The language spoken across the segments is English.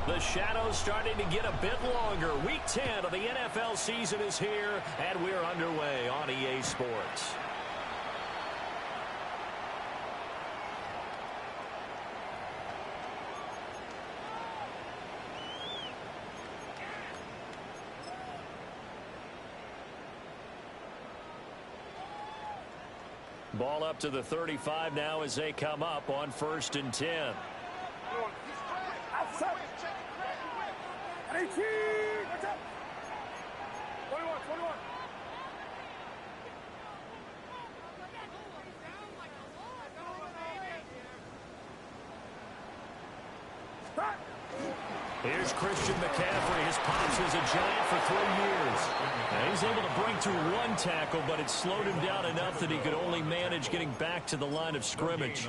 The shadow's starting to get a bit longer. Week 10 of the NFL season is here, and we're underway on EA Sports. Ball up to the 35 now as they come up on 1st and 10. Here's Christian McCaffrey. His pops was a Giant for 3 years. Now he's able to break through 1 tackle, but it slowed him down enough that he could only manage getting back to the line of scrimmage.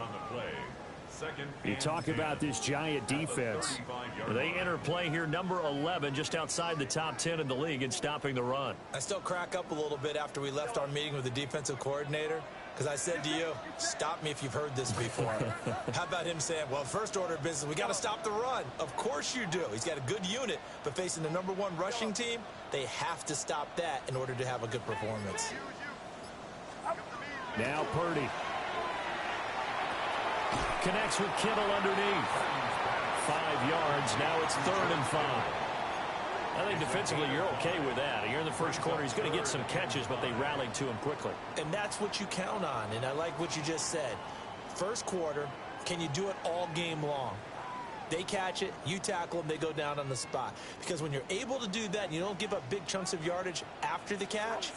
You talk about this Giant defense. They enter play here number 11, just outside the top 10 in the league in stopping the run. I still crack up a little bit after we left our meeting with the defensive coordinator, because I said to you, stop me if you've heard this before. How about him saying, well, first order of business, we got to stop the run. Of course you do. He's got a good unit, but facing the #1 rushing team, they have to stop that in order to have a good performance. Now Purdy. Connects with Kittle underneath. 5 yards. Now it's 3rd and 5. I think defensively you're okay with that. Here in the first quarter, he's going to get some catches, but they rallied to him quickly. And that's what you count on, and I like what you just said. First quarter, can you do it all game long? They catch it, you tackle them, they go down on the spot. Because when you're able to do that and you don't give up big chunks of yardage after the catch,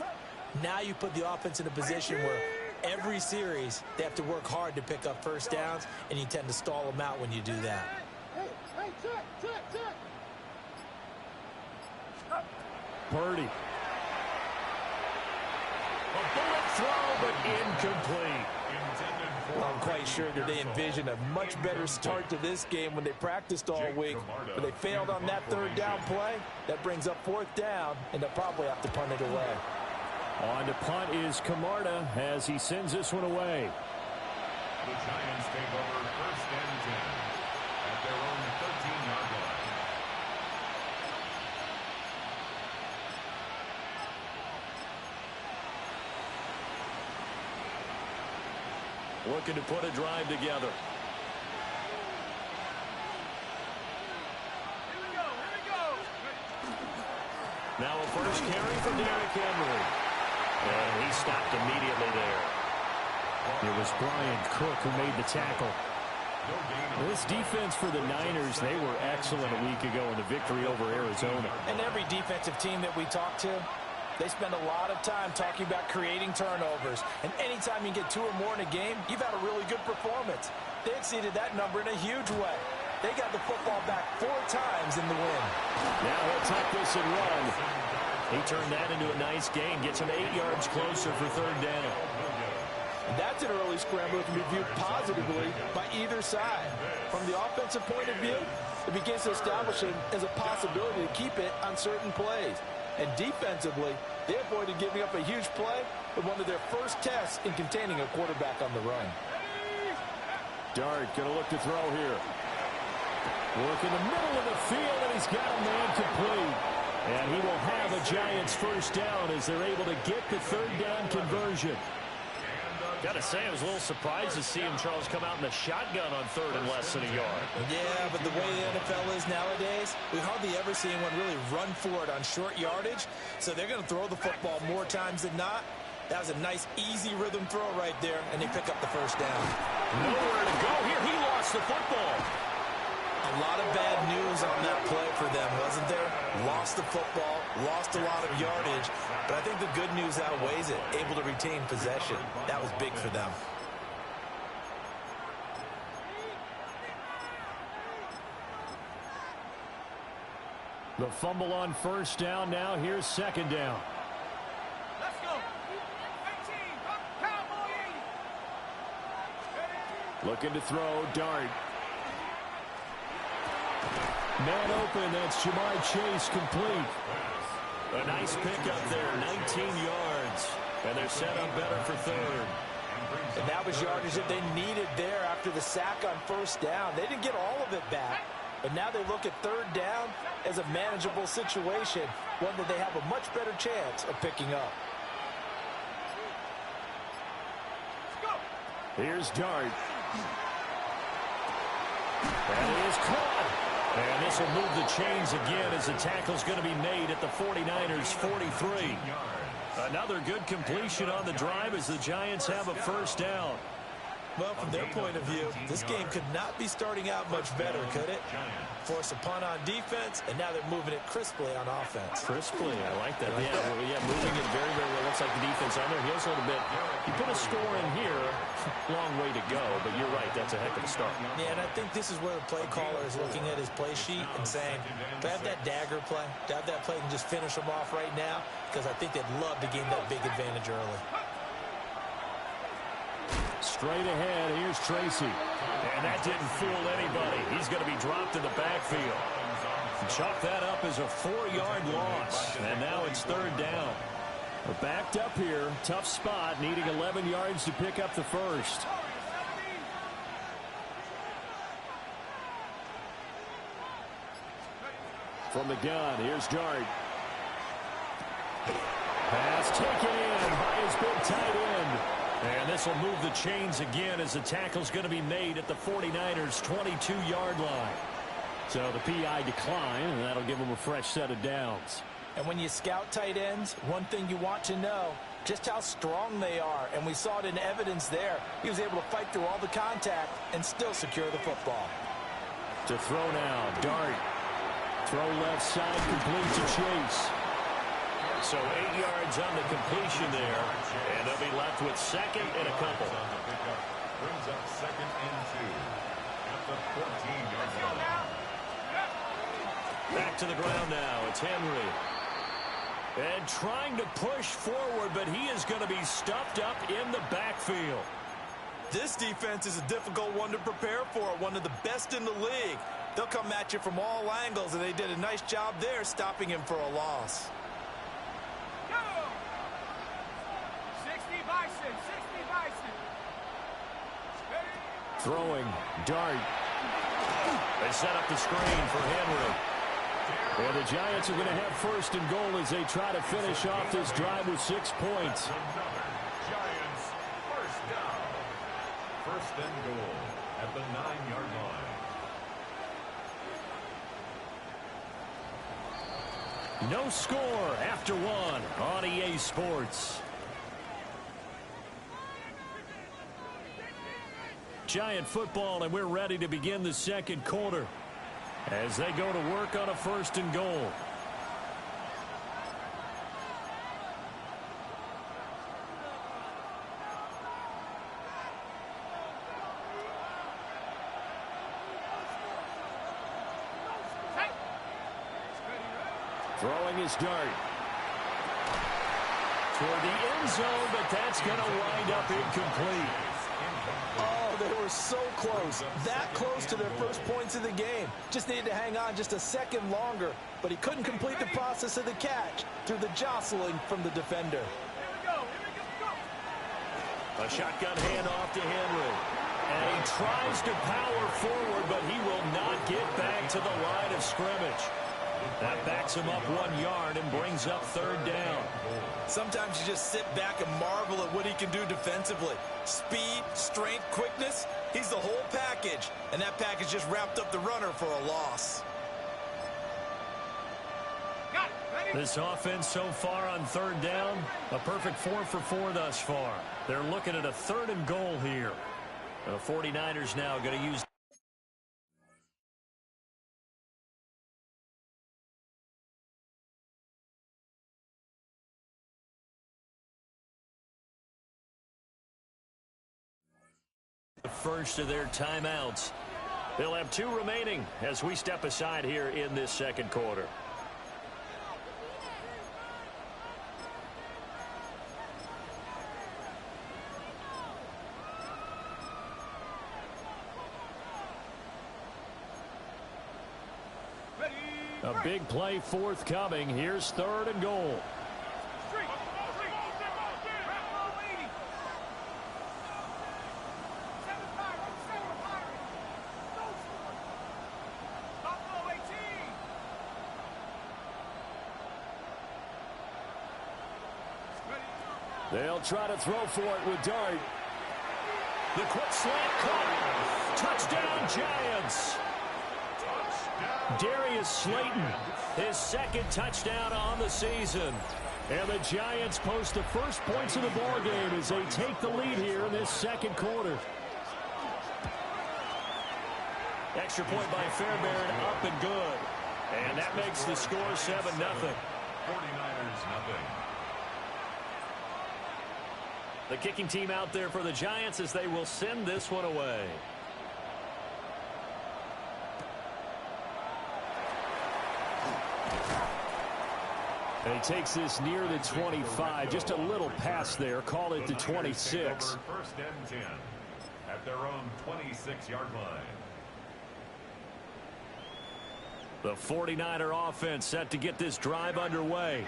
now you put the offense in a position where every series they have to work hard to pick up first downs, and you tend to stall them out when you do that. Purdy. A bullet throw, but incomplete. I'm quite sure that they envisioned a much better start to this game when they practiced all week, but they failed on that 3rd down play. That brings up 4th down, and they'll probably have to punt it away. On to punt is Camarda as he sends this one away. The Giants take over 1st and 10 at their own 13-yard line. Looking to put a drive together. Now a first carry for Derrick Henry. And he stopped immediately there. It was Brian Cook who made the tackle. This defense for the Niners, they were excellent a week ago in the victory over Arizona. And every defensive team that we talk to, they spend a lot of time talking about creating turnovers. And anytime you get 2 or more in a game, you've had a really good performance. They exceeded that number in a huge way. They got the football back 4 times in the win. Now he'll take this and run. He turned that into a nice gain. Gets him 8 yards closer for 3rd down. That's an early scramble that can be viewed positively by either side. From the offensive point of view, it begins to establish it as a possibility to keep it on certain plays. And defensively, they avoided giving up a huge play with one of their first tests in containing a quarterback on the run. Dart going to look to throw here. Work in the middle of the field, and he's got a man complete. And he will have a Giants first down as they're able to get the 3rd down conversion. Got to say, I was a little surprised to see him, Charles, come out in the shotgun on 3rd and less than a yard. Yeah, but the way the NFL is nowadays, we hardly ever see anyone really run for it on short yardage. So they're going to throw the football more times than not. That was a nice, easy rhythm throw right there, and they pick up the first down. Nowhere to go here. He lost the football. A lot of bad news on that play for them, wasn't there? Lost the football, lost a lot of yardage, but I think the good news outweighs it. Able to retain possession. That was big for them. The fumble on 1st down. Now here's 2nd down. Let's go. 18, Cowboys. Looking to throw, Dart. Man open, that's Jamar Chase complete. A nice pickup there, 19 yards. And they're set up better for 3rd. And that was yardage that they needed there after the sack on 1st down. They didn't get all of it back, But now they look at third down as a manageable situation, one that they have a much better chance of picking up. Here's Dart. That is caught. And this will move the chains again as the tackle's going to be made at the 49ers' 43. Another good completion on the drive as the Giants have a first down. Well, from their point of view, this game could not be starting out much better, could it? Force a punt on defense, and now they're moving it crisply on offense. Crisply, I like that. Yeah, moving it very, very well. Looks like the defense on their heels a little bit. You put a score in here, long way to go, but you're right, that's a heck of a start. Yeah, and I think this is where the play caller is looking at his play sheet and saying, do I have that dagger play? Do I have that play and just finish them off right now? Because I think they'd love to gain that big advantage early. Straight ahead, here's Tracy. And that didn't fool anybody. He's going to be dropped in the backfield. Chalk that up as a 4-yard loss. And now it's third down. We're backed up here. Tough spot, needing 11 yards to pick up the first. From the gun, here's Dart. Pass taken in by his big tight end. And this will move the chains again as the tackle's going to be made at the 49ers' 22-yard line. So the PI decline, and that'll give them a fresh set of downs. And when you scout tight ends, one thing you want to know, just how strong they are. And we saw it in evidence there. He was able to fight through all the contact and still secure the football. To throw now, Dart. Throw left side, complete to Chase. So 8 yards on the completion there, and they'll be left with second and a couple. Brings up second and 2 at the 14-yard line. Back to the ground now. It's Henry. And trying to push forward, but he is going to be stuffed up in the backfield. This defense is a difficult one to prepare for, one of the best in the league. They'll come at you from all angles, and they did a nice job there stopping him for a loss. 60 Bison, 60 Bison. Throwing, Dart. They set up the screen for Henry. And the Giants are going to have first and goal as they try to finish off this drive with 6 points. Giants first down. First and goal at the 9-yard line. No score after one on EA Sports. Giant football, and we're ready to begin the second quarter as they go to work on a first and goal. Throwing his Dart toward the end zone, but that's going to wind up incomplete. Oh, they were so close. That close to their first points of the game. Just needed to hang on just a second longer, but he couldn't complete the process of the catch through the jostling from the defender. A shotgun handoff to Henry. And he tries to power forward, but he will not get back to the line of scrimmage. That backs him up 1 yard and brings up third down. Sometimes you just sit back and marvel at what he can do defensively. Speed, strength, quickness, he's the whole package. And that package just wrapped up the runner for a loss. This offense so far on third down, a perfect 4 for 4 thus far. They're looking at a third and goal here. The 49ers now going to use the first of their timeouts. They'll have 2 remaining as we step aside here in this second quarter. A big play forthcoming. Here's third and goal. They'll try to throw for it with Dart. The quick slant caught. Touchdown, Giants. Darius Slayton, his second touchdown on the season. And the Giants post the first points of the ballgame as they take the lead here in this second quarter. Extra point by Fairbairn, up and good. And that makes the score 7-0. 49ers, nothing. The kicking team out there for the Giants as they will send this one away. And he takes this near the 25, just a little pass there, call it the 26. First and 10 at their own 26-yard line. The 49er offense set to get this drive underway.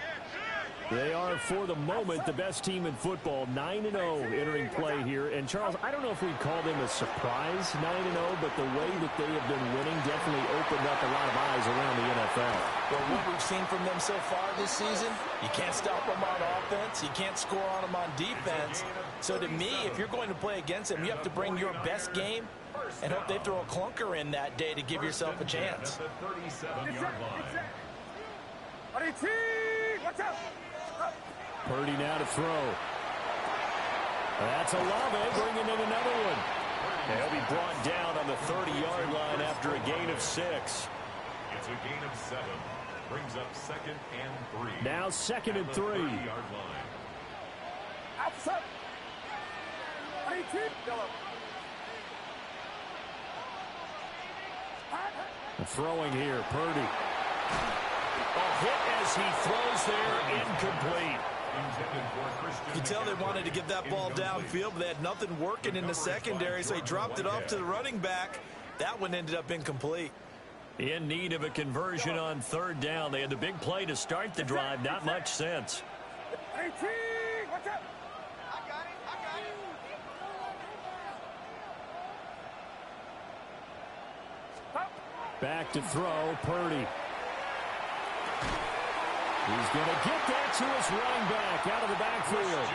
They are, for the moment, the best team in football, 9-0 entering play here. And, Charles, I don't know if we'd call them a surprise 9-0, but the way that they have been winning definitely opened up a lot of eyes around the NFL. Well, what we've seen from them so far this season, you can't stop them on offense. You can't score on them on defense. So, to me, if you're going to play against them, you have to bring your best game and hope they throw a clunker in that day to give yourself a chance. At the 37-yard line. Purdy now to throw. That's Olave bringing in another one. He'll be brought down on the 30-yard line after a gain of 6. It's a gain of 7. Brings up 2nd and 3. Now 2nd and 3. 30-yard line. Throwing here, Purdy. A hit as he throws there, incomplete. You can tell they wanted to get that ball downfield, but they had nothing working in the secondary, so he dropped it off to the running back. That one ended up incomplete. In need of a conversion on 3rd down. They had the big play to start the drive. Not much sense. Back to throw, Purdy. He's going to get that to his running back out of the backfield.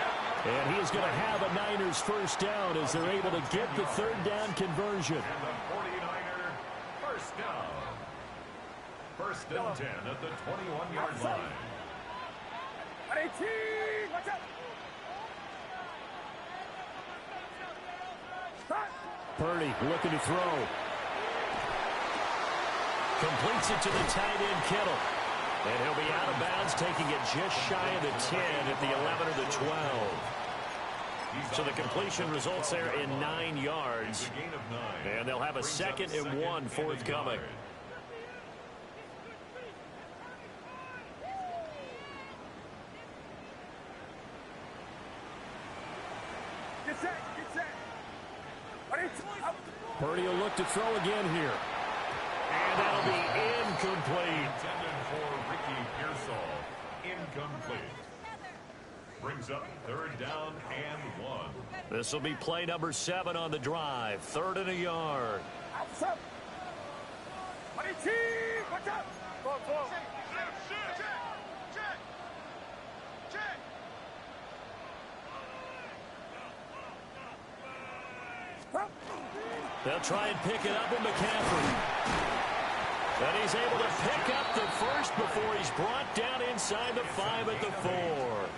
And he is going to have a Niners first down as they're able to get the 3rd down conversion. And the 49er first down. 1st and 10 at the 21-yard line. Purdy looking to throw. Completes it to the tight end, Kittle. And he'll be out of bounds, taking it just shy of the 10 at the 11 or the 12. So the completion results there in 9 yards. And they'll have a 2nd and 1 forthcoming. Purdy will look to throw again here. And that'll be incomplete. Intended for Ricky Pearsall. Incomplete. Brings up 3rd down and 1. This will be play number 7 on the drive. 3rd and a yard. They'll try and pick it up with McCaffrey. And he's able to pick up the first before he's brought down inside the 5 at the 4.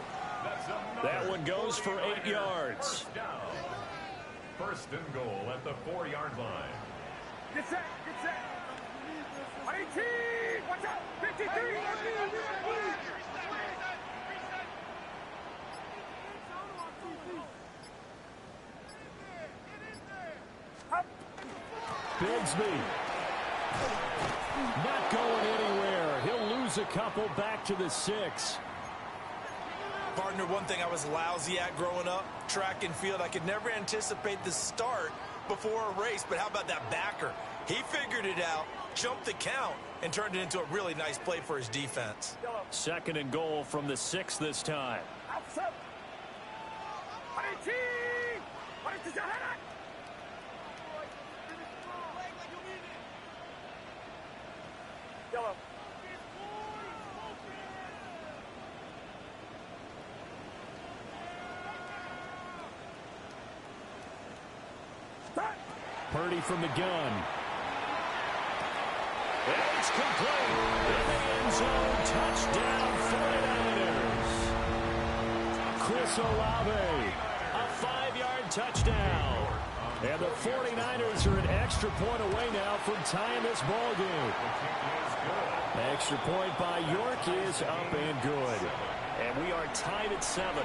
That one goes for 8 yards. 1st and goal at the 4-yard line. Get set, get set. 18, watch out, 53. Bigsby. Not going anywhere. He'll lose a couple back to the 6. Partner, one thing I was lousy at growing up, track and field, I could never anticipate the start before a race, but how about that backer? He figured it out, jumped the count, and turned it into a really nice play for his defense. 2nd and goal from the 6 this time. Purdy from the gun. And it's complete. In the end zone. Touchdown 49ers. Chris Olave. A 5-yard touchdown. And the 49ers are an extra point away now from tying this ball game. Extra point by York is up and good. And we are tied at 7.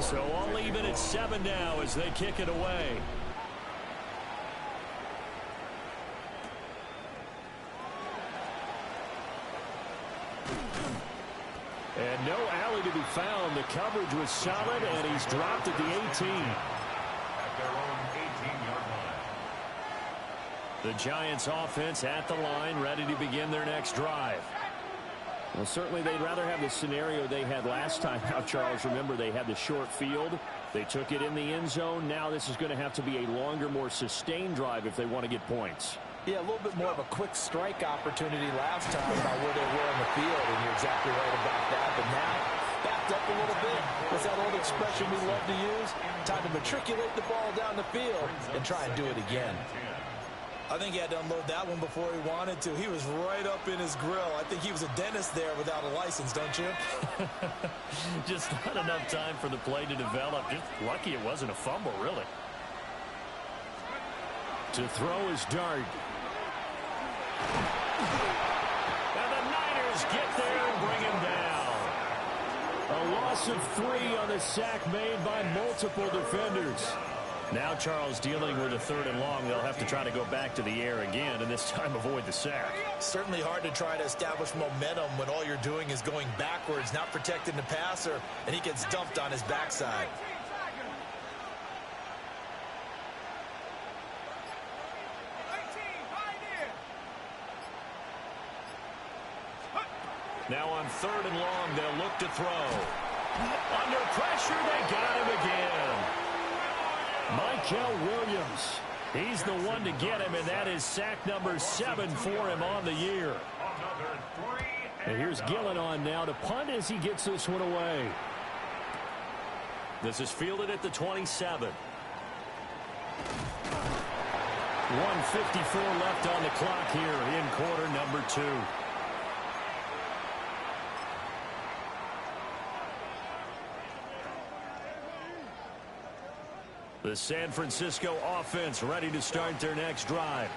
So all even at 7 now as they kick it away. And no alley to be found. The coverage was solid, and he's dropped at the 18. At their own 18-yard line. The Giants offense at the line, ready to begin their next drive. Well, certainly they'd rather have the scenario they had last time out, Charles. Remember, they had the short field. They took it in the end zone. Now this is going to have to be a longer, more sustained drive if they want to get points. Yeah, a little bit more of a quick strike opportunity last time about where they were on the field, and you're exactly right about that. But now, backed up a little bit. What's that old expression we love to use? Time to matriculate the ball down the field and try and do it again. I think he had to unload that one before he wanted to. He was right up in his grill. I think he was a dentist there without a license, don't you? Just not enough time for the play to develop. Just lucky it wasn't a fumble, really. To throw his dart. And the Niners get there and bring him down. A loss of 3 on the sack made by multiple defenders. Now Charles dealing with a 3rd and long. They'll have to try to go back to the air again, and this time avoid the sack. Certainly hard to try to establish momentum when all you're doing is going backwards, not protecting the passer, and he gets dumped on his backside. Now on 3rd and long, they'll look to throw. Under pressure, they got him again. Nfgl Williams. He's the one to get him, and that is sack number 7 for him on the year. And here's Gillen on now to punt as he gets this one away. This is fielded at the 27. 1:54 left on the clock here in quarter number 2. The San Francisco offense ready to start their next drive.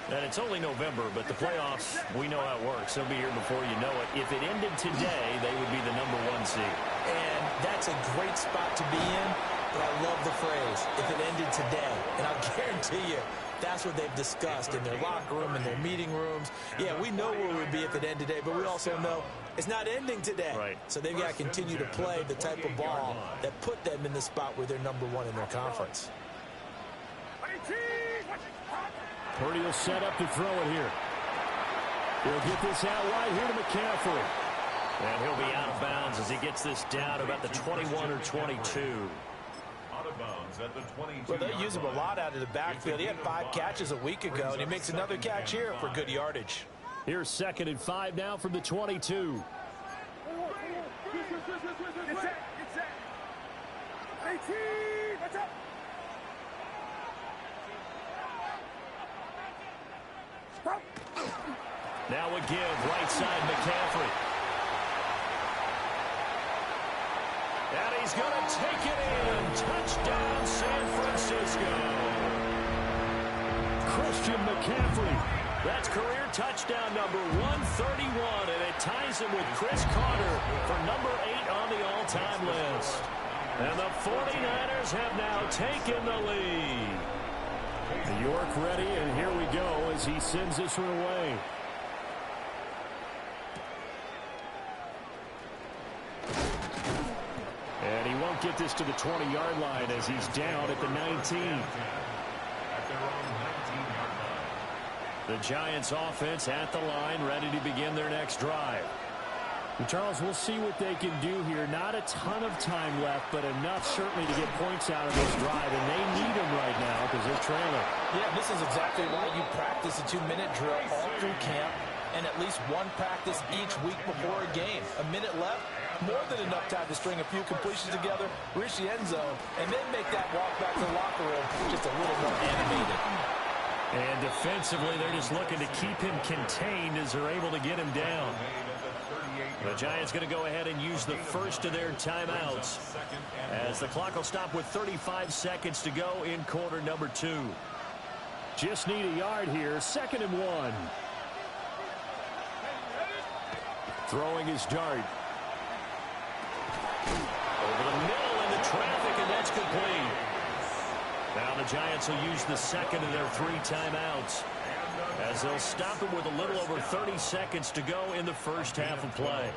And it's only November, but the playoffs, we know how it works. They'll be here before you know it. If it ended today, they would be the number 1 seed. And that's a great spot to be in, but I love the phrase, if it ended today. And I'll guarantee you, that's what they've discussed in their locker room, in their meeting rooms. Yeah, we know where we'd be if it ended today, but we also know it's not ending today. Right. So they've got to continue to play the type of ball that put them in the spot where they're number 1 in their conference. Purdy will set up to throw it here. He'll get this out wide here to McCaffrey. And he'll be out of bounds as he gets this down about the 21 or 22. Out of bounds at the 22. Well, they use him a lot out of the backfield. He had 5 catches a week ago, and he makes another catch here for good yardage. Here's 2nd and 5 now from the 22. Get set. 18. What's up? Now a give, right side McCaffrey. And he's going to take it in. Touchdown, San Francisco. Christian McCaffrey. That's career touchdown number 131, and it ties him with Chris Carter for number 8 on the all-time list. And the 49ers have now taken the lead. York ready, and here we go as he sends this one away. And he won't get this to the 20-yard line as he's down at the 19. The Giants offense at the line, ready to begin their next drive. And Charles, we'll see what they can do here. Not a ton of time left, but enough certainly to get points out of this drive, and they need them right now because they're trailing. Yeah, this is exactly why you practice a 2-minute drill all through camp and at least one practice each week before a game. A minute left, more than enough time to string a few completions together, reach the end zone, and then make that walk back to the locker room just a little more animated. And defensively, they're just looking to keep him contained as they're able to get him down. The Giants going to go ahead and use the first of their timeouts as the clock will stop with 35 seconds to go in quarter number 2. Just need a yard here. 2nd and 1. Throwing his dart. Over the middle into traffic, and that's complete. Now the Giants will use the second of their 3 timeouts as they'll stop him with a little over 30 seconds to go in the first half of play.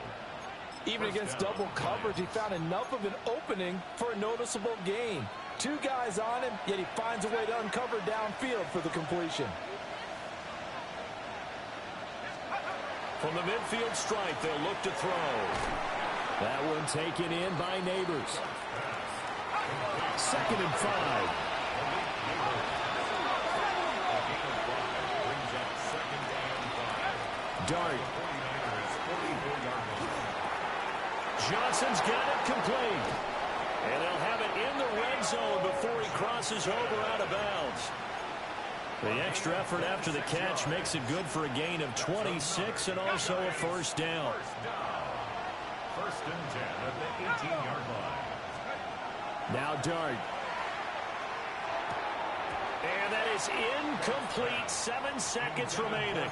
Even against double coverage, he found enough of an opening for a noticeable gain. 2 guys on him, yet he finds a way to uncover downfield for the completion. From the midfield stripe, they'll look to throw. That one taken in by Neighbors. 2nd and 5. Dart. Johnson's got it complete. And they'll have it in the red zone before he crosses over out of bounds. The extra effort after the catch makes it good for a gain of 26 and also a first down. 1st and 10 at the 18-yard line. Now Dart. And that is incomplete. 7 seconds remaining.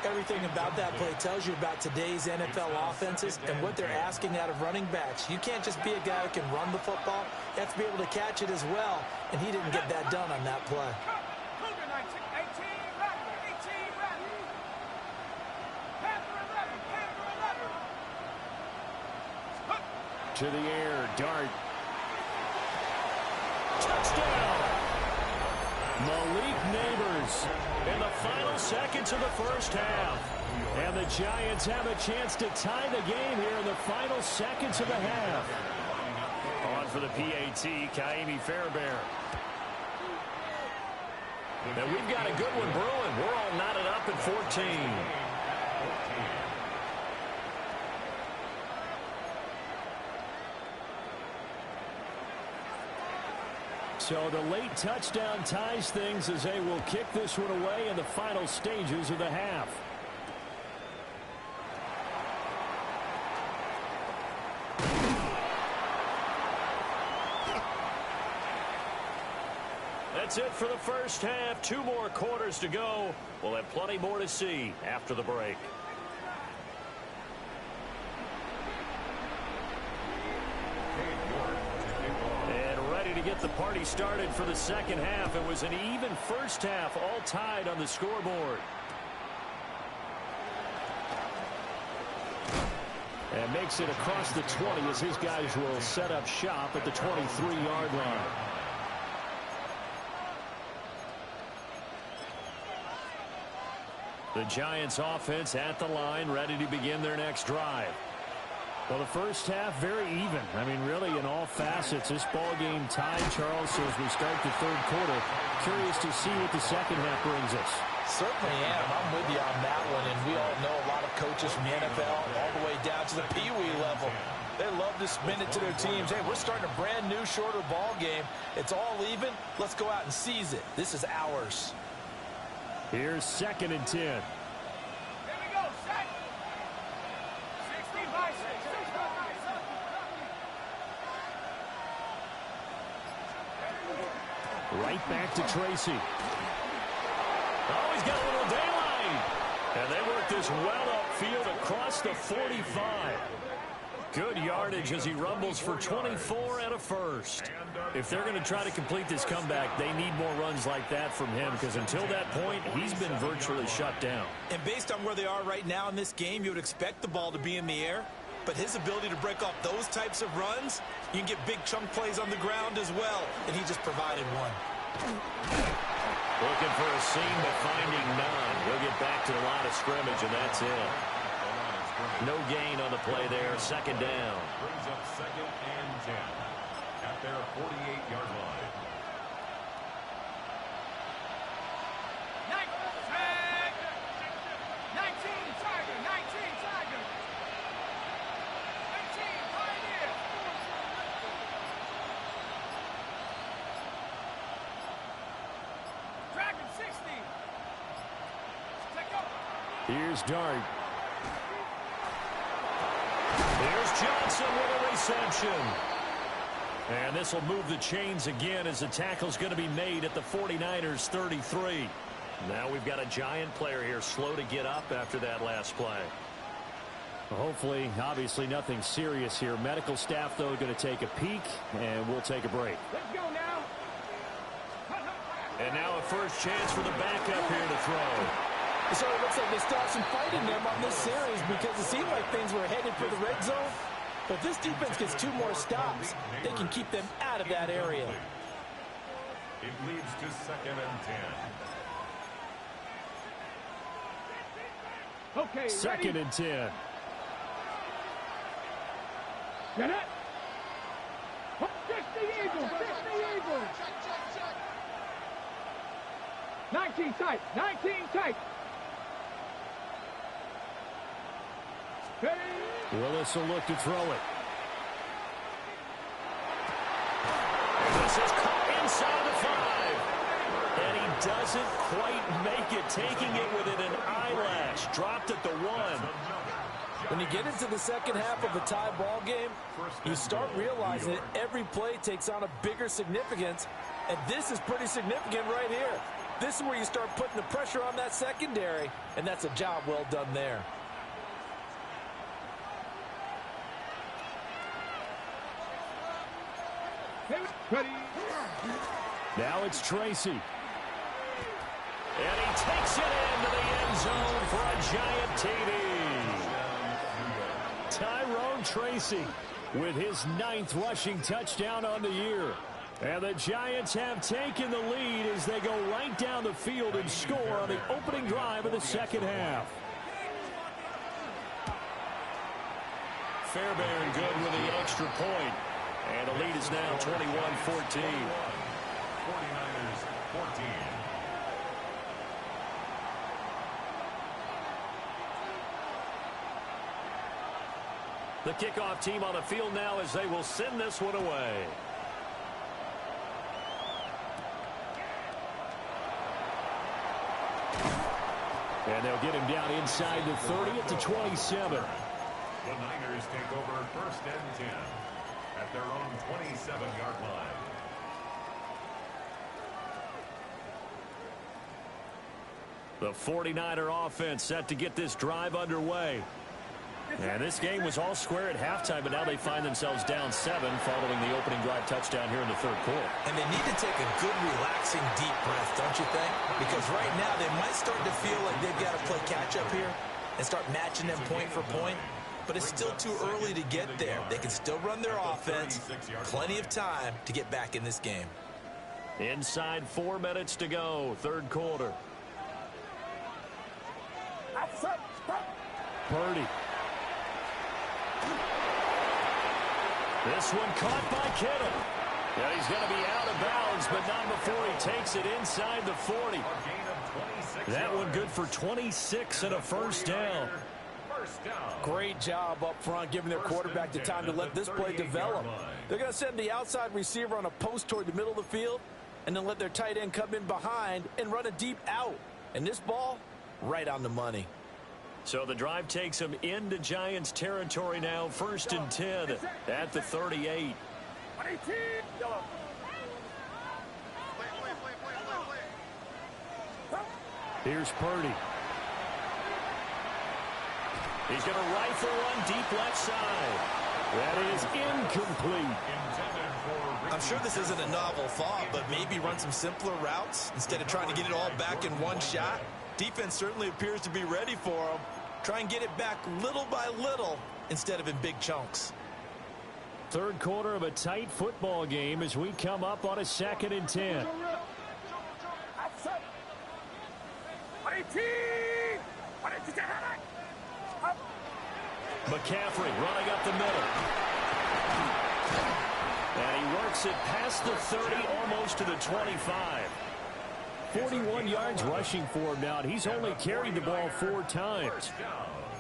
Everything about that play tells you about today's NFL offenses and what they're asking out of running backs. You can't just be a guy who can run the football. You have to be able to catch it as well, and he didn't get that done on that play. To the air, Dart. Touchdown! Malik Neighbors in the final seconds of the first half. And the Giants have a chance to tie the game here in the final seconds of the half. On for the PAT, Kaimi Fairbairn. Now we've got a good one brewing. We're all knotted up at 14. So the late touchdown ties things as they will kick this one away in the final stages of the half. That's it for the first half. 2 more quarters to go. We'll have plenty more to see after the break. To get the party started for the second half. It was an even first half, all tied on the scoreboard. And makes it across the 20 as his guys will set up shop at the 23-yard line. The Giants offense at the line, ready to begin their next drive. Well, the first half, very even. I mean, really, in all facets, this ball game tied, Charles, so as we start the third quarter. Curious to see what the second half brings us. Certainly am. I'm with you on that one, and we all know a lot of coaches from the NFL all the way down to the Pee-wee level. They love to spin it to their teams. Hey, we're starting a brand new, shorter ball game. It's all even. Let's go out and seize it. This is ours. Here's 2nd and 10. Right back to Tracy. Oh, he's got a little daylight. And they work this well upfield across the 45. Good yardage as he rumbles for 24 and a first. If they're going to try to complete this comeback, they need more runs like that from him, because until that point, he's been virtually shut down. And based on where they are right now in this game, you would expect the ball to be in the air. But his ability to break off those types of runs, you can get big chunk plays on the ground as well. And he just provided one. Looking for a seam, but finding none. He'll get back to the line of scrimmage, and that's it. No gain on the play there. 2nd down. Brings up 2nd and 10 at their 48-yard line. Here's Dart. Here's Johnson with a reception. And this will move the chains again as the tackle's going to be made at the 49ers 33. Now we've got a Giant player here slow to get up after that last play. Hopefully, obviously nothing serious here. Medical staff, though, going to take a peek, and we'll take a break. Let's go now. And now a first chance for the backup here to throw. So it looks like they still have some fight in them on this series because it seemed like things were headed for the red zone. But this defense gets 2 more stops. They can keep them out of that area. It leads to 2nd and 10. Okay, Second ready? and 10. Get it. Fix the Eagles. Fix the Eagles. 19 tight. 19 tight. Ready? Willis will look to throw it. This is caught inside the 5. And he doesn't quite make it, taking it within an eyelash. Dropped at the 1. When you get into the second half of a tie ball game, you start realizing that every play takes on a bigger significance, and this is pretty significant right here. This is where you start putting the pressure on that secondary, and that's a job well done there. Ready? Now it's Tracy. And he takes it into the end zone for a Giant TD. Tyrone Tracy with his 9th rushing touchdown on the year. And the Giants have taken the lead as they go right down the field and score on the opening drive of the second half. Fairbairn good with the extra point. And the lead is now 21-14. 49ers 14. The kickoff team on the field now as they will send this one away. And they'll get him down inside the 30 at the 27. The Niners take over 1st and 10 at their own 27-yard line. The 49er offense set to get this drive underway. And this game was all square at halftime, but now they find themselves down 7 following the opening drive touchdown here in the 3rd quarter. And they need to take a good, relaxing, deep breath, don't you think? Because right now they might start to feel like they've got to play catch-up here and start matching them point for point. But it's still too early to get there. They can still run their offense. Plenty of time to get back in this game. Inside 4 minutes to go, 3rd quarter. Purdy. This one caught by Kittle. Yeah, he's going to be out of bounds, but not before he takes it inside the 40. That one good for 26 and a first down. Great job up front, giving their quarterback the time to let this play develop. They're going to send the outside receiver on a post toward the middle of the field, and then let their tight end come in behind and run a deep out. And this ball, right on the money. So the drive takes them into Giants territory now, 1st and 10 at the 38. Here's Purdy. He's going to rifle one deep left side. That is incomplete. I'm sure this isn't a novel thought, but maybe run some simpler routes instead of trying to get it all back in one shot. Defense certainly appears to be ready for them. Try and get it back little by little instead of in big chunks. 3rd quarter of a tight football game as we come up on a 2nd and 10. McCaffrey running up the middle. And he works it past the 30, almost to the 25. 41 yards rushing for him now, and he's only carried the ball 4 times.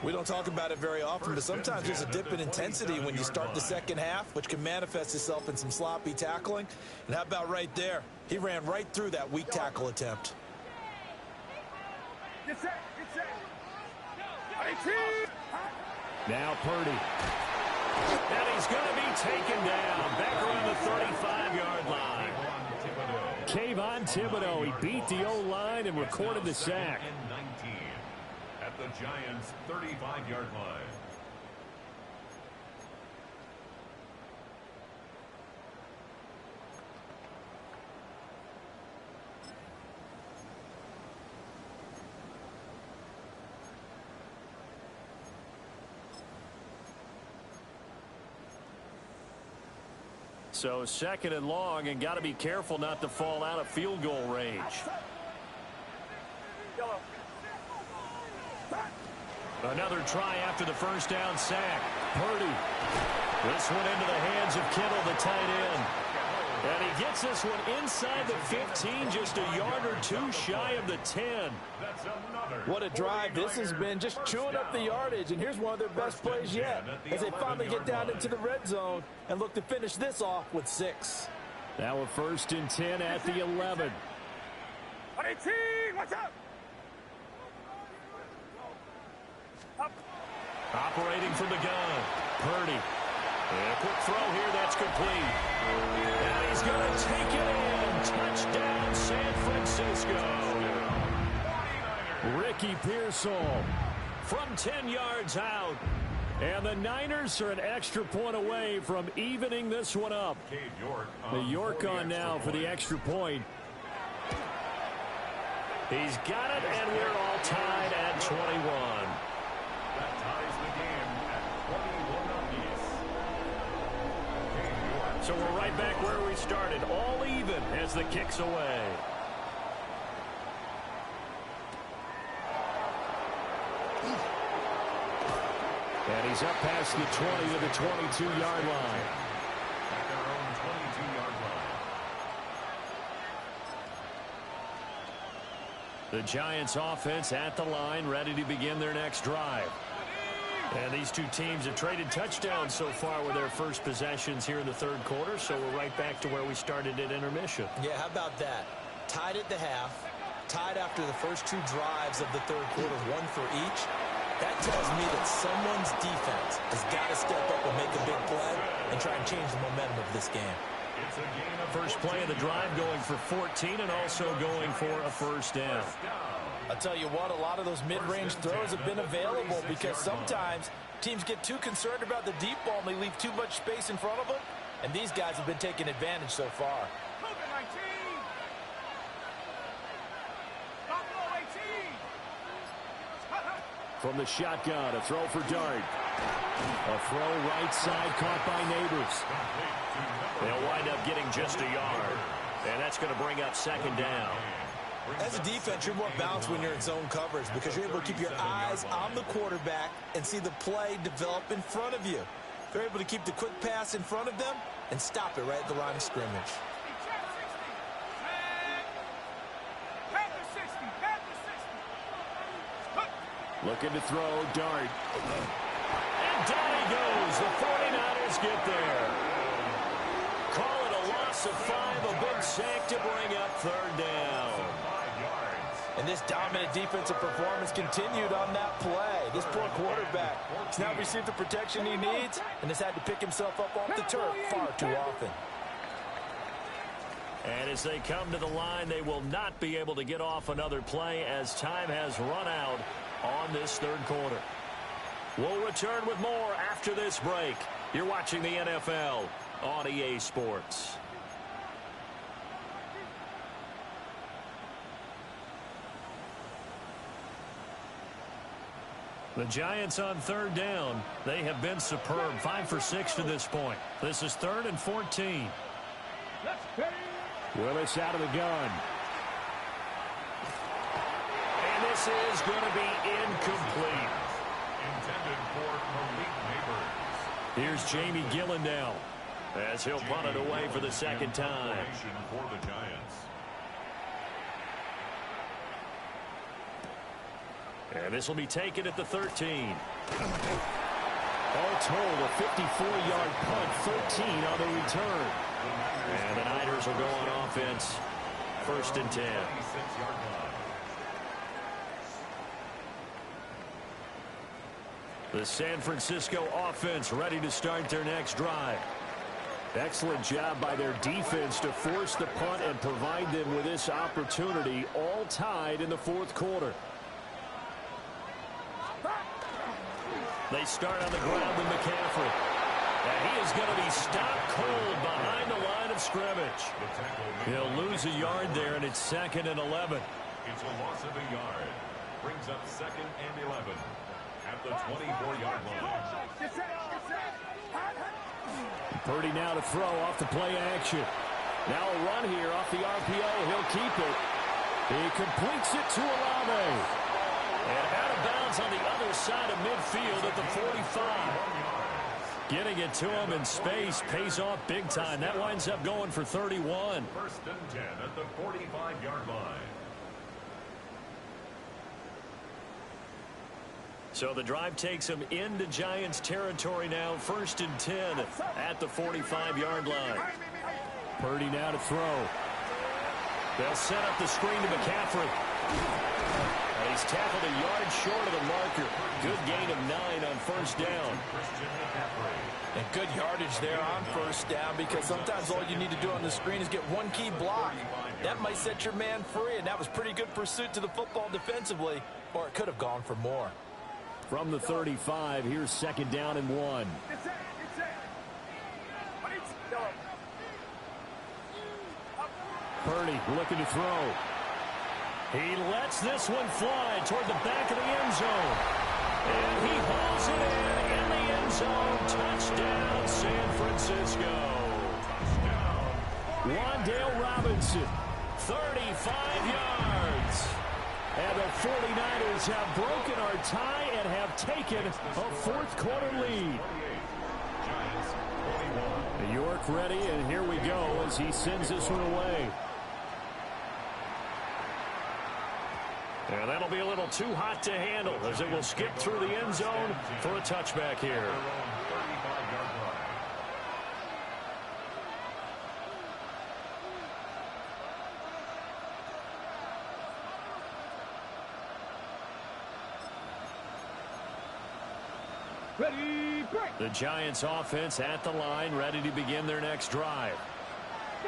We don't talk about it very often, but sometimes there's a dip in intensity when you start the second half, which can manifest itself in some sloppy tackling. And how about right there? He ran right through that weak tackle attempt. Now Purdy. And he's going to be taken down back around the 35-yard line. Kayvon Thibodeau, he beat the O-line and recorded the sack. At the Giants' 35-yard line. So second and long, and got to be careful not to fall out of field goal range. Another try after the first down sack. Purdy. This one into the hands of Kittle, the tight end. And he gets this one inside the 15, just a yard or two shy of the 10. What a drive this has been, just chewing up the yardage. And here's one of their best plays yet as they finally get down into the red zone and look to finish this off with 6. Now a 1st and 10 at the 11. What's up? Operating from the gun. Purdy. And a quick throw here, that's complete. And he's going to take it in. Touchdown, San Francisco. Ricky Pearsall from 10 yards out. And the Niners are an extra point away from evening this one up. The York on now for the extra point. He's got it, and we're all tied at 21. That ties the game at 21 apiece. So we're right back where we started, all even as the kick's away. And he's up past the 20 to the 22-yard line. At their own 22-yard line. The Giants offense at the line, ready to begin their next drive. And these two teams have traded touchdowns so far with their first possessions here in the third quarter, so we're right back to where we started at intermission. Yeah, how about that? Tied at the half, tied after the first two drives of the third quarter, one for each. That tells me that someone's defense has got to step up and make a big play and try and change the momentum of this game. It's a game of First play of the drive going for 14 and also going for a first down. I'll tell you what, a lot of those mid-range throws have been available because sometimes teams get too concerned about the deep ball and they leave too much space in front of them, and these guys have been taking advantage so far. From the shotgun, a throw for Dart. A throw right side caught by Neighbors. They'll wind up getting just a yard, and that's going to bring up second down. As a defense, you're more balanced when you're in zone coverage because you're able to keep your eyes on the quarterback and see the play develop in front of you. They're able to keep the quick pass in front of them and stop it right at the line of scrimmage. Looking to throw, Dart. And down he goes. The 49ers get there. Call it a loss of 5, a big sack to bring up third down. And this dominant defensive performance continued on that play. This poor quarterback has now received the protection he needs and has had to pick himself up off the turf far too often. And as they come to the line, they will not be able to get off another play as time has run out on this third quarter. We'll return with more after this break. You're watching the NFL on EA Sports. The Giants on third down. They have been superb. 5 for 6 to this point. This is 3rd and 14. Willis out of the gun. And this is going to be incomplete. Intended for Malik Neighbors. Here's Jamie Gillen as he'll punt it away for the second time. For the Giants. And this will be taken at the 13. All told, a 54-yard punt, 13 on the return. And the Niners will go on offense, 1st and 10. The San Francisco offense ready to start their next drive. Excellent job by their defense to force the punt and provide them with this opportunity, all tied in the fourth quarter. They start on the ground with McCaffrey. And he is going to be stopped cold behind the line of scrimmage. He'll lose a yard there, and it's 2nd and 11. It's a loss of a yard. Brings up 2nd and 11 at the 24-yard line. Purdy now to throw off the play action. Now a run here off the RPO. He'll keep it. He completes it to Olave. And out of bounds on the other side of midfield at the 45. Getting it to him in space pays off big time. That winds up going for 31. 1st and 10 at the 45-yard line. So the drive takes him into Giants territory now. 1st and 10 at the 45-yard line. Purdy now to throw. They'll set up the screen to McCaffrey. And he's tackled a yard short of the marker. Good gain of 9 on 1st down. And good yardage there on 1st down, because sometimes all you need to do on the screen is get one key block. That might set your man free, and that was pretty good pursuit to the football defensively, or it could have gone for more. From the 35, here's 2nd down and 1. Purdy looking to throw. He lets this one fly toward the back of the end zone. And he hauls it in the end zone. Touchdown, San Francisco. Wan'Dale Robinson, 35 yards. And the 49ers have broken our tie and have taken a fourth quarter lead. York ready, and here we go as he sends this one away. And that'll be a little too hot to handle as it will skip through the end zone for a touchback here. Ready, break. The Giants offense at the line, ready to begin their next drive.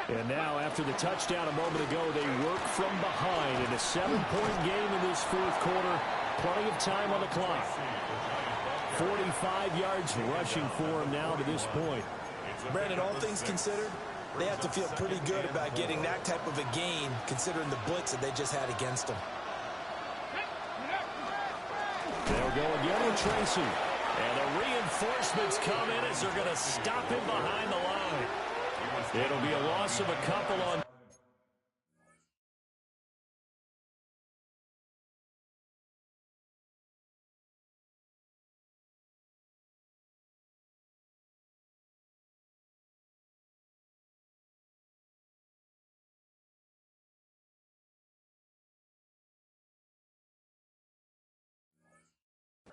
And now, after the touchdown a moment ago, they work from behind in a 7-point game in this fourth quarter. Plenty of time on the clock. 45 yards rushing for him now to this point. Brandon, all things considered, they have to feel pretty good about getting that type of a gain, considering the blitz that they just had against them. They'll go again with Tracy. And the reinforcements come in as they're going to stop him behind the line. It'll be a loss of a couple on.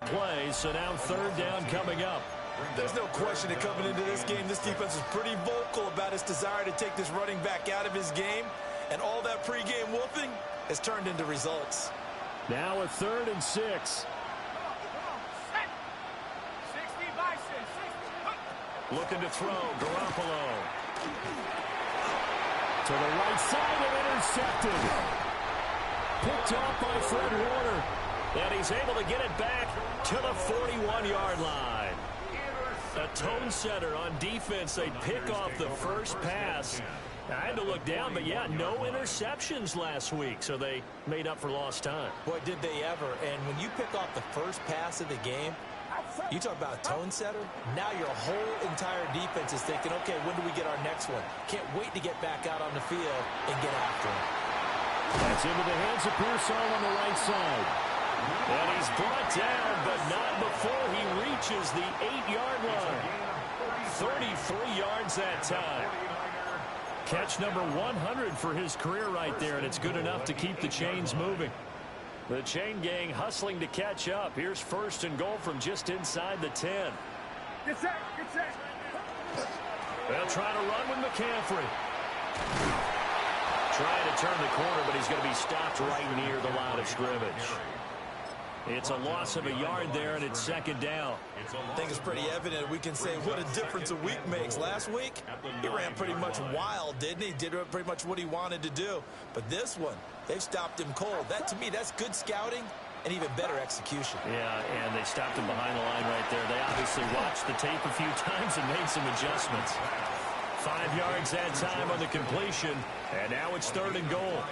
Play, so now 3rd down coming up. There's no question that coming into this game, this defense is pretty vocal about its desire to take this running back out of his game, and all that pregame wolfing has turned into results. Now a 3rd and 6. Looking to throw, Garoppolo. To the right side and intercepted. Picked off by Fred Warner. And he's able to get it back to the 41-yard line. A tone setter on defense. They pick off the first pass. I had to look down, but yeah, no interceptions last week, so they made up for lost time. Boy, did they ever. And when you pick off the first pass of the game, you talk about a tone setter. Now your whole entire defense is thinking, okay, when do we get our next one? Can't wait to get back out on the field and get after him. That's into the hands of Pearsall on the right side. And he's brought down, but not before he reaches the 8-yard line. 33 yards that time. Catch number 100 for his career right there, and it's good enough to keep the chains moving. The chain gang hustling to catch up. Here's 1st and goal from just inside the 10. Get set, get set. They'll try to run with McCaffrey. Trying to turn the corner, but he's going to be stopped right near the line of scrimmage. It's a loss of a yard there, and it's second down. I think it's pretty evident. We can say what a difference a week makes. Last week, he ran pretty much wild, didn't he? Did pretty much what he wanted to do. But this one, they've stopped him cold. That, to me, that's good scouting and even better execution. Yeah, and they stopped him behind the line right there. They obviously watched the tape a few times and made some adjustments. 5 yards that time on the completion, and now it's third and goal.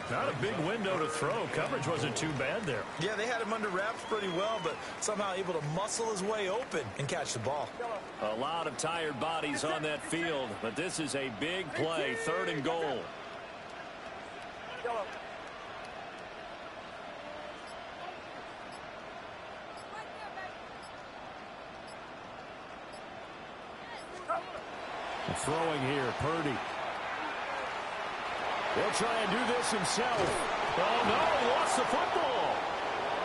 Not a big window to throw. Coverage wasn't too bad there. Yeah, they had him under wraps pretty well, but somehow able to muscle his way open and catch the ball. A lot of tired bodies on that field, but this is a big play, third and goal. Throwing here, Purdy. He'll try and do this himself. Oh, no, he lost the football.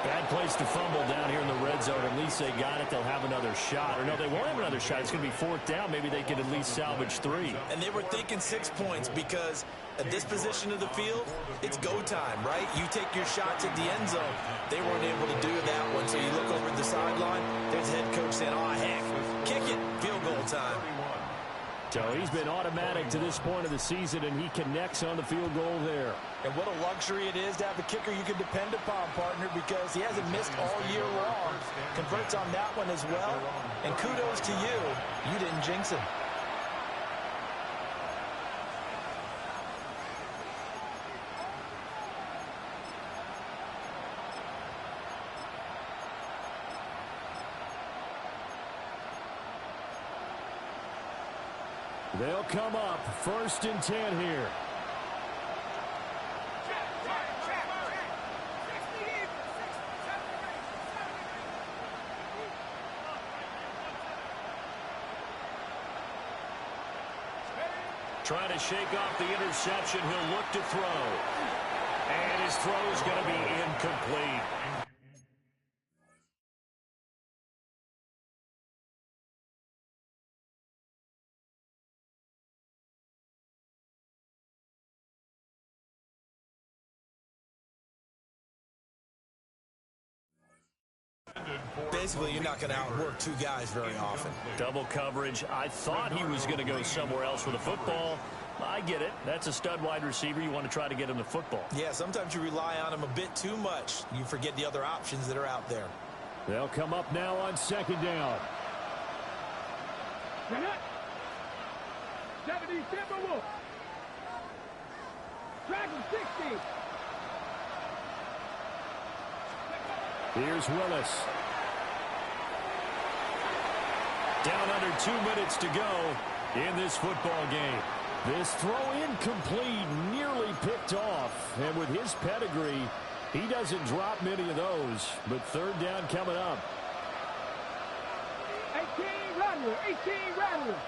Bad place to fumble down here in the red zone. At least they got it. They'll have another shot. Or no, they won't have another shot. It's going to be fourth down. Maybe they can at least salvage 3. And they were thinking 6 points because at this position of the field, it's go time, right? You take your shots at the end zone. They weren't able to do that one. So you look over at the sideline, there's the head coach saying, oh, heck, kick it, field goal time. So he's been automatic to this point of the season, and he connects on the field goal there. And what a luxury it is to have a kicker you can depend upon, partner, because he hasn't missed all year long. Converts on that one as well. And kudos to you. You didn't jinx him. They'll come up, 1st and 10 here. Trying to shake off the interception. He'll look to throw. And his throw is going to be incomplete. Basically, you're not going to outwork 2 guys very often. Double coverage. I thought he was going to go somewhere else with the football. I get it. That's a stud wide receiver. You want to try to get him the football. Yeah, sometimes you rely on him a bit too much. You forget the other options that are out there. They'll come up now on 2nd down. 70, Timberwolf. Dragon 60. Here's Willis. Down under 2 minutes to go in this football game. This throw incomplete, nearly picked off. And with his pedigree, he doesn't drop many of those. But 3rd down coming up. 18 Rattler. 18 Rattler.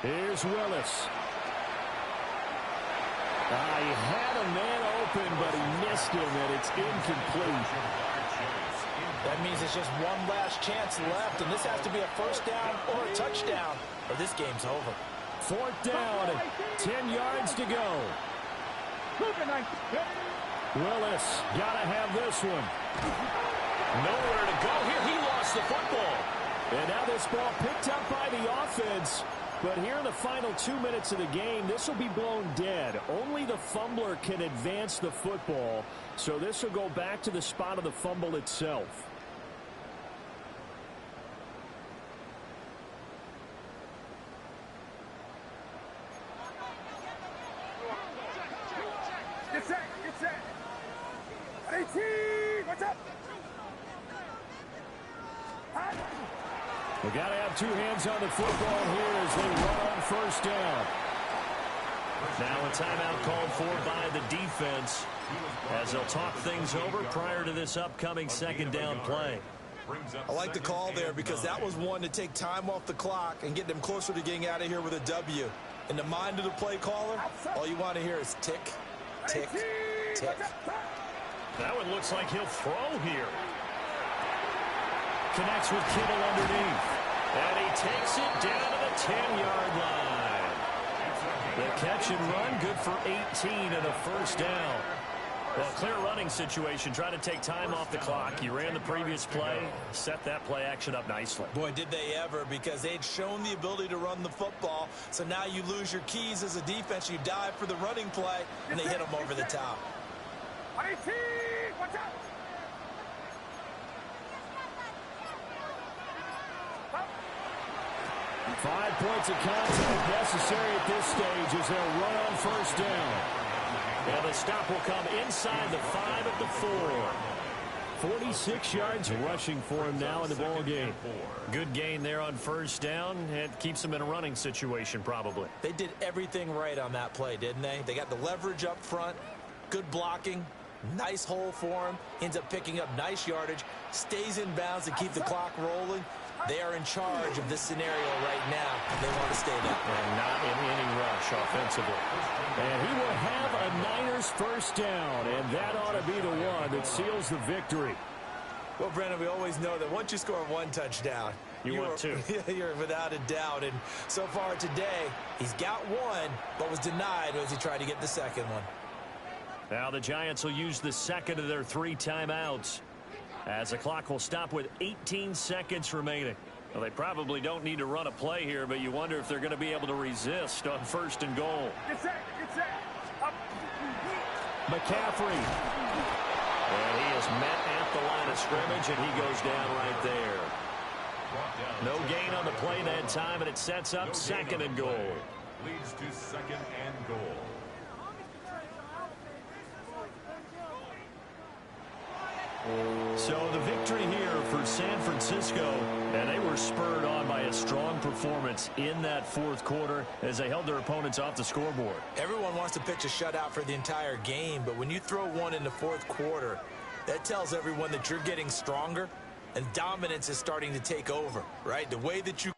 Here's Willis. He had a man open, but he missed him, and it's incomplete. That means it's just one last chance left, and this has to be a 1st down or a touchdown, or this game's over. 4th down, 10 yards to go. Willis, gotta have this one. Nowhere to go here. He lost the football. And now this ball picked up by the offense. But here in the final 2 minutes of the game, this will be blown dead. Only the fumbler can advance the football. So this will go back to the spot of the fumble itself. Get set. Get set. 18. What's up? We got to have 2 hands on the football here as they run on 1st down. Now a timeout called for by the defense as they'll talk things over prior to this upcoming 2nd down play. I like the call there because that was one to take time off the clock and get them closer to getting out of here with a W. In the mind of the play caller, all you want to hear is tick, tick, tick. That one looks like he'll throw here. Connects with Kittle underneath. And he takes it down to the 10-yard line. The catch and run, good for 18 and a 1st down. Well, clear running situation, trying to take time off the clock. You ran the previous play, set that play action up nicely. Boy, did they ever, because they'd shown the ability to run the football. So now you lose your keys as a defense. You dive for the running play, and they hit them over the top. Watch out! 5 points of contact necessary at this stage as they'll run on first down. And the stop will come inside the 5 at the 4. 46 yards rushing for him now in the ball game. Good gain there on first down. It keeps him in a running situation probably. They did everything right on that play, didn't they? They got the leverage up front, good blocking, nice hole for him, ends up picking up nice yardage, stays in bounds to keep the clock rolling. They are in charge of this scenario right now. They want to stay that way. And not in any rush offensively. And he will have a Niners first down, and that ought to be the one that seals the victory. Well, Brendan, we always know that once you score one touchdown, want two. You're without a doubt. And so far today, he's got one, but was denied as he tried to get the second one. Now the Giants will use the second of their 3 timeouts, as the clock will stop with 18 seconds remaining. Well, they probably don't need to run a play here, but you wonder if they're going to be able to resist on first and goal. Get set. Up. McCaffrey. And he is met at the line of scrimmage, and he goes down right there. No gain on the play that time, and it sets up second and goal. Leads to second and goal. So the victory here for San Francisco, and they were spurred on by a strong performance in that fourth quarter as they held their opponents off the scoreboard. Everyone wants to pitch a shutout for the entire game, but when you throw one in the fourth quarter, that tells everyone that you're getting stronger and dominance is starting to take over, right? The way that you